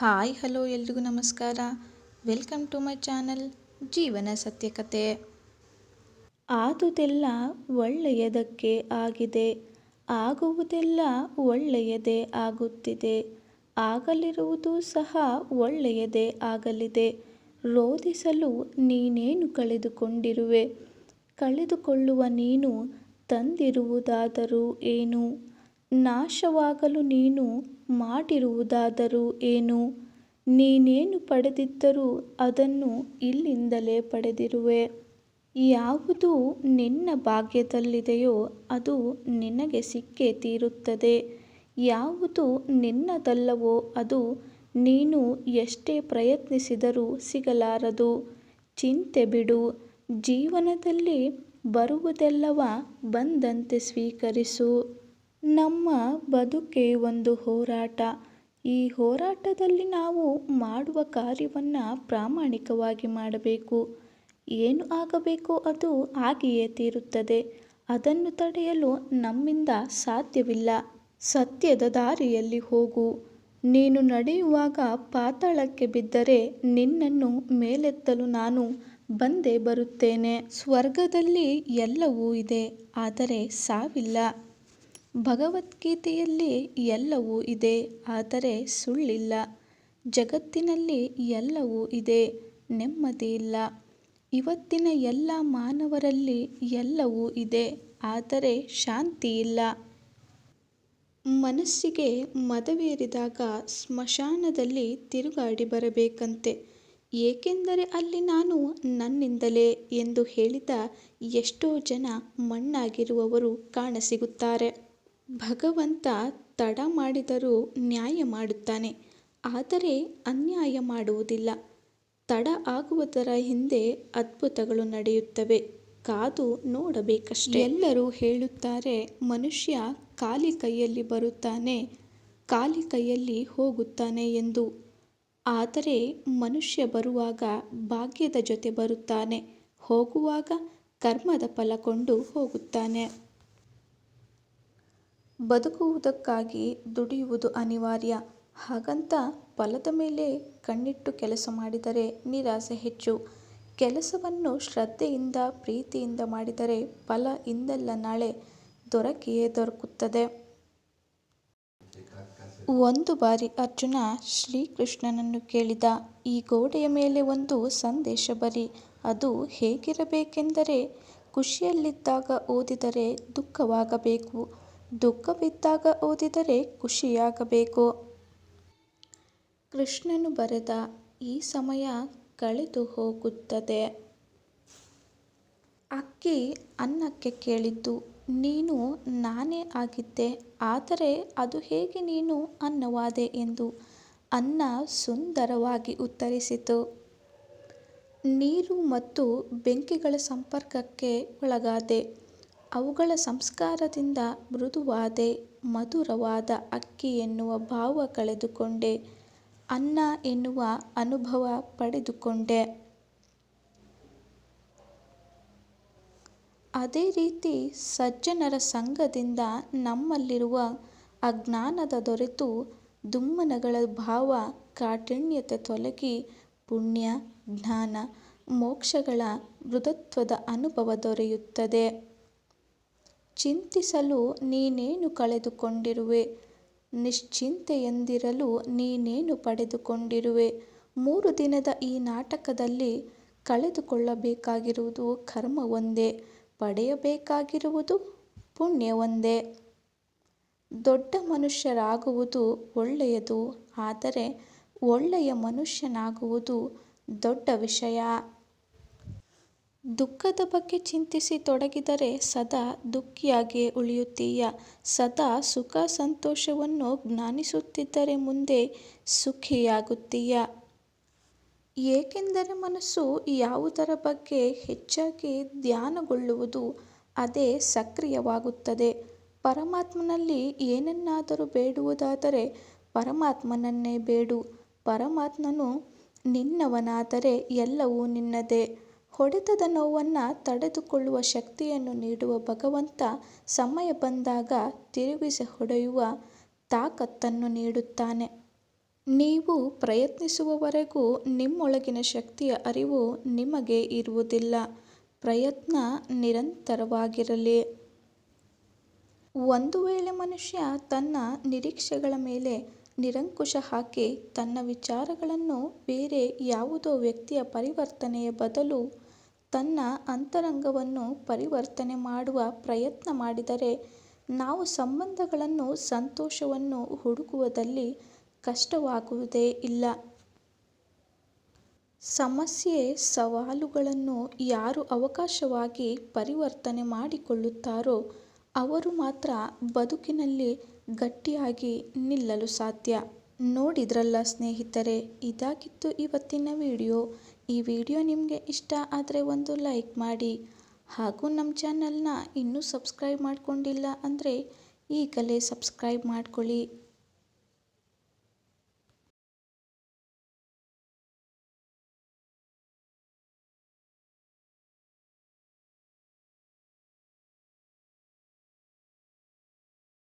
Hi hello ಎಲ್ರಿಗೂ ನಮಸ್ಕಾರ. Welcome to my channel ಜೀವನ ಸತ್ಯಕತೆ. ಆದುದೆಲ್ಲ ಒಳ್ಳೆಯದಕ್ಕೆ ಆಗಿದೆ, ಆಗುವುದೆಲ್ಲ ಒಳ್ಳೆಯದೇ ಆಗುತ್ತಿದೆ, ಆಗಲಿರುವುದು ಸಹ ಒಳ್ಳೆಯದೇ ಆಗಲಿದೆ. ರೋಧಿಸಲು ನೀನೇನು ಕಳೆದುಕೊಂಡಿರುವೆ, ಕಳೆದುಕೊಳ್ಳುವ ನೀನು ತಂದಿರುವುದಾದರೂ ಏನು, ನಾಶವಾಗಲು ನೀನು ಮಾಡಿರುವುದಾದರೂ ಏನು. ನೀನೇನು ಪಡೆದಿದ್ದರೂ ಅದನ್ನು ಇಲ್ಲಿಂದಲೇ ಪಡೆದಿರುವೆ. ಯಾವುದು ನಿನ್ನ ಭಾಗ್ಯದಲ್ಲಿದೆಯೋ ಅದು ನಿನಗೆ ಸಿಕ್ಕೇ ತೀರುತ್ತದೆ. ಯಾವುದು ನಿನ್ನದಲ್ಲವೋ ಅದು ನೀನು ಎಷ್ಟೇ ಪ್ರಯತ್ನಿಸಿದರೂ ಸಿಗಲಾರದು. ಚಿಂತೆ ಬಿಡು, ಜೀವನದಲ್ಲಿ ಬರುವುದೆಲ್ಲವ ಬಂದಂತೆ ಸ್ವೀಕರಿಸು. ನಮ್ಮ ಬದುಕೇ ಒಂದು ಹೋರಾಟ. ಈ ಹೋರಾಟದಲ್ಲಿ ನಾವು ಮಾಡುವ ಕಾರ್ಯವನ್ನು ಪ್ರಾಮಾಣಿಕವಾಗಿ ಮಾಡಬೇಕು. ಏನು ಆಗಬೇಕೋ ಅದು ಆಗಿಯೇ ತೀರುತ್ತದೆ. ಅದನ್ನು ತಡೆಯಲು ನಮ್ಮಿಂದ ಸಾಧ್ಯವಿಲ್ಲ. ಸತ್ಯದ ದಾರಿಯಲ್ಲಿ ಹೋಗು. ನೀನು ನಡೆಯುವಾಗ ಪಾತಾಳಕ್ಕೆ ಬಿದ್ದರೆ ನಿನ್ನನ್ನು ಮೇಲೆತ್ತಲು ನಾನು ಬಂದೇ ಬರುತ್ತೇನೆ. ಸ್ವರ್ಗದಲ್ಲಿ ಎಲ್ಲವೂ ಇದೆ, ಆದರೆ ಸಾವಿಲ್ಲ. ಭಗವದ್ಗೀತೆಯಲ್ಲಿ ಎಲ್ಲವೂ ಇದೆ, ಆದರೆ ಸುಳ್ಳಿಲ್ಲ. ಜಗತ್ತಿನಲ್ಲಿ ಎಲ್ಲವೂ ಇದೆ, ನೆಮ್ಮದಿಯಿಲ್ಲ. ಇವತ್ತಿನ ಎಲ್ಲ ಮಾನವರಲ್ಲಿ ಎಲ್ಲವೂ ಇದೆ, ಆದರೆ ಶಾಂತಿಯಿಲ್ಲ. ಮನಸ್ಸಿಗೆ ಮದವೇರಿದಾಗ ಸ್ಮಶಾನದಲ್ಲಿ ತಿರುಗಾಡಿ ಬರಬೇಕಂತೆ. ಏಕೆಂದರೆ ಅಲ್ಲಿ ನಾನು ನನ್ನಿಂದಲೇ ಎಂದು ಹೇಳಿದ ಎಷ್ಟೋ ಜನ ಮಣ್ಣಾಗಿರುವವರು ಕಾಣಸಿಗುತ್ತಾರೆ. ಭಗವಂತ ತಡ ಮಾಡಿದರೂ ನ್ಯಾಯ ಮಾಡುತ್ತಾನೆ, ಆದರೆ ಅನ್ಯಾಯ ಮಾಡುವುದಿಲ್ಲ. ತಡ ಆಗುವುದರ ಹಿಂದೆ ಅದ್ಭುತಗಳು ನಡೆಯುತ್ತವೆ, ಕಾದು ನೋಡಬೇಕಷ್ಟೆ. ಎಲ್ಲರೂ ಹೇಳುತ್ತಾರೆ ಮನುಷ್ಯ ಖಾಲಿ ಕೈಯಲ್ಲಿ ಬರುತ್ತಾನೆ, ಖಾಲಿ ಕೈಯಲ್ಲಿ ಹೋಗುತ್ತಾನೆ ಎಂದು. ಆದರೆ ಮನುಷ್ಯ ಬರುವಾಗ ಭಾಗ್ಯದ ಜೊತೆ ಬರುತ್ತಾನೆ, ಹೋಗುವಾಗ ಕರ್ಮದ ಫಲ ಕೊಂಡು ಹೋಗುತ್ತಾನೆ. ಬದುಕುವುದಕ್ಕಾಗಿ ದುಡಿಯುವುದು ಅನಿವಾರ್ಯ. ಹಾಗಂತ ಫಲದ ಮೇಲೆ ಕಣ್ಣಿಟ್ಟು ಕೆಲಸ ಮಾಡಿದರೆ ನಿರಾಸೆ ಹೆಚ್ಚು. ಕೆಲಸವನ್ನು ಶ್ರದ್ಧೆಯಿಂದ ಪ್ರೀತಿಯಿಂದ ಮಾಡಿದರೆ ಫಲ ಇಂದಲ್ಲ ನಾಳೆ ದೊರಕಿಯೇ ದೊರಕುತ್ತದೆ. ಒಂದು ಬಾರಿ ಅರ್ಜುನ ಶ್ರೀಕೃಷ್ಣನನ್ನು ಕೇಳಿದ, ಈ ಗೋಡೆಯ ಮೇಲೆ ಒಂದು ಸಂದೇಶ ಬರಿ. ಅದು ಹೇಗಿರಬೇಕೆಂದರೆ, ಖುಷಿಯಲ್ಲಿದ್ದಾಗ ಓದಿದರೆ ದುಃಖವಾಗಬೇಕು, ದುಃಖವಿದ್ದಾಗ ಓದಿದರೆ ಖುಷಿಯಾಗಬೇಕು. ಕೃಷ್ಣನು ಬರೆದ, ಈ ಸಮಯ ಕಳೆದು ಹೋಗುತ್ತದೆ. ಅಕ್ಕಿ ಅನ್ನಕ್ಕೆ ಕೇಳಿದ್ದು, ನೀನು ನಾನೇ ಆಗಿದ್ದೆ, ಆದರೆ ಅದು ಹೇಗೆ ನೀನು ಅನ್ನವಾದೆ ಎಂದು. ಅನ್ನ ಸುಂದರವಾಗಿ ಉತ್ತರಿಸಿತು, ನೀರು ಮತ್ತು ಬೆಂಕಿಗಳ ಸಂಪರ್ಕಕ್ಕೆ ಒಳಗಾದೆ, ಅವುಗಳ ಸಂಸ್ಕಾರದಿಂದ ಮೃದುವಾದೆ, ಮಧುರವಾದ ಅಕ್ಕಿ ಎನ್ನುವ ಭಾವ ಕಳೆದುಕೊಂಡೆ, ಅನ್ನ ಎನ್ನುವ ಅನುಭವ ಪಡೆದುಕೊಂಡೆ. ಅದೇ ರೀತಿ ಸಜ್ಜನರ ಸಂಗದಿಂದ ನಮ್ಮಲ್ಲಿರುವ ಅಜ್ಞಾನದ ದೊರೆತು ದುಮ್ಮನಗಳ ಭಾವ ಕಾಠಿಣ್ಯತೆ ತೊಲಗಿ ಪುಣ್ಯ, ಜ್ಞಾನ, ಮೋಕ್ಷಗಳ ಮೃದುತ್ವದ ಅನುಭವ ದೊರೆಯುತ್ತದೆ. ಚಿಂತಿಸಲು ನೀನೇನು ಕಳೆದುಕೊಂಡಿರುವೆ, ನಿಶ್ಚಿಂತೆಯಿಂದಿರಲು ನೀನೇನು ಪಡೆದುಕೊಂಡಿರುವೆ. 3 ದಿನದ ಈ ನಾಟಕದಲ್ಲಿ ಕಳೆದುಕೊಳ್ಳಬೇಕಾಗಿರುವುದು ಕರ್ಮ ಒಂದೇ, ಪಡೆಯಬೇಕಾಗಿರುವುದು ಪುಣ್ಯ ಒಂದೇ. ದೊಡ್ಡ ಮನುಷ್ಯರಾಗುವುದು ಒಳ್ಳೆಯದು, ಆದರೆ ಒಳ್ಳೆಯ ಮನುಷ್ಯನಾಗುವುದು ದೊಡ್ಡ ವಿಷಯ. ದುಃಖದ ಬಗ್ಗೆ ಚಿಂತಿಸಿ ತೊಡಗಿದರೆ ಸದಾ ದುಃಖಿಯಾಗಿಯೇ ಉಳಿಯುತ್ತೀಯ. ಸದಾ ಸುಖ ಸಂತೋಷವನ್ನು ಜ್ಞಾನಿಸುತ್ತಿದ್ದರೆ ಮುಂದೆ ಸುಖಿಯಾಗುತ್ತೀಯ. ಏಕೆಂದರೆ ಮನಸ್ಸು ಯಾವುದರ ಬಗ್ಗೆ ಹೆಚ್ಚಾಗಿ ಧ್ಯಾನಗೊಳ್ಳುವುದೋ ಅದೇ ಸಕ್ರಿಯವಾಗುತ್ತದೆ. ಪರಮಾತ್ಮನಲ್ಲಿ ಏನನ್ನಾದರೂ ಬೇಡುವುದಾದರೆ ಪರಮಾತ್ಮನನ್ನೇ ಬೇಡು. ಪರಮಾತ್ಮನು ನಿನ್ನವನಾದರೆ ಎಲ್ಲವೂ ನಿನ್ನದೇ. ಹೊಡೆತದ ನೋವನ್ನು ತಡೆದುಕೊಳ್ಳುವ ಶಕ್ತಿಯನ್ನು ನೀಡುವ ಭಗವಂತ ಸಮಯ ಬಂದಾಗ ತಿರುಗಿಸಿ ಹೊಡೆಯುವ ತಾಕತ್ತನ್ನು ನೀಡುತ್ತಾನೆ. ನೀವು ಪ್ರಯತ್ನಿಸುವವರೆಗೂ ನಿಮ್ಮೊಳಗಿನ ಶಕ್ತಿಯ ಅರಿವು ನಿಮಗೆ ಇರುವುದಿಲ್ಲ. ಪ್ರಯತ್ನ ನಿರಂತರವಾಗಿರಲಿ. ಒಂದು ವೇಳೆ ಮನುಷ್ಯ ತನ್ನ ನಿರೀಕ್ಷೆಗಳ ಮೇಲೆ ನಿರಂಕುಶ ಹಾಕಿ ತನ್ನ ವಿಚಾರಗಳನ್ನು ಬೇರೆ ಯಾವುದೋ ವ್ಯಕ್ತಿಯ ಪರಿವರ್ತನೆಯ ಬದಲು ತನ್ನ ಅಂತರಂಗವನ್ನು ಪರಿವರ್ತನೆ ಮಾಡುವ ಪ್ರಯತ್ನ ಮಾಡಿದರೆ, ನಾವು ಸಂಬಂಧಗಳನ್ನು ಸಂತೋಷವನ್ನು ಹುಡುಕುವುದಲ್ಲಿ ಕಷ್ಟವಾಗುವುದೇ ಇಲ್ಲ. ಸಮಸ್ಯೆ ಸವಾಲುಗಳನ್ನು ಯಾರು ಅವಕಾಶವಾಗಿ ಪರಿವರ್ತನೆ ಮಾಡಿಕೊಳ್ಳುತ್ತಾರೋ ಅವರು ಮಾತ್ರ ಬದುಕಿನಲ್ಲಿ ಗಟ್ಟಿಯಾಗಿ ನಿಲ್ಲಲು ಸಾಧ್ಯ. ನೋಡಿದ್ರಲ್ಲ ಸ್ನೇಹಿತರೆ, ಇದಾಗಿತ್ತು ಇವತ್ತಿನ ವಿಡಿಯೋ. ಈ ವಿಡಿಯೋ ನಿಮಗೆ ಇಷ್ಟ ಆದರೆ ಒಂದು ಲೈಕ್ ಮಾಡಿ, ಹಾಗೂ ನಮ್ಮ ಚಾನಲ್ನ ಇನ್ನೂ ಸಬ್ಸ್ಕ್ರೈಬ್ ಮಾಡ್ಕೊಂಡಿಲ್ಲ ಅಂದರೆ ಈಗಲೇ ಸಬ್ಸ್ಕ್ರೈಬ್ ಮಾಡ್ಕೊಳ್ಳಿ.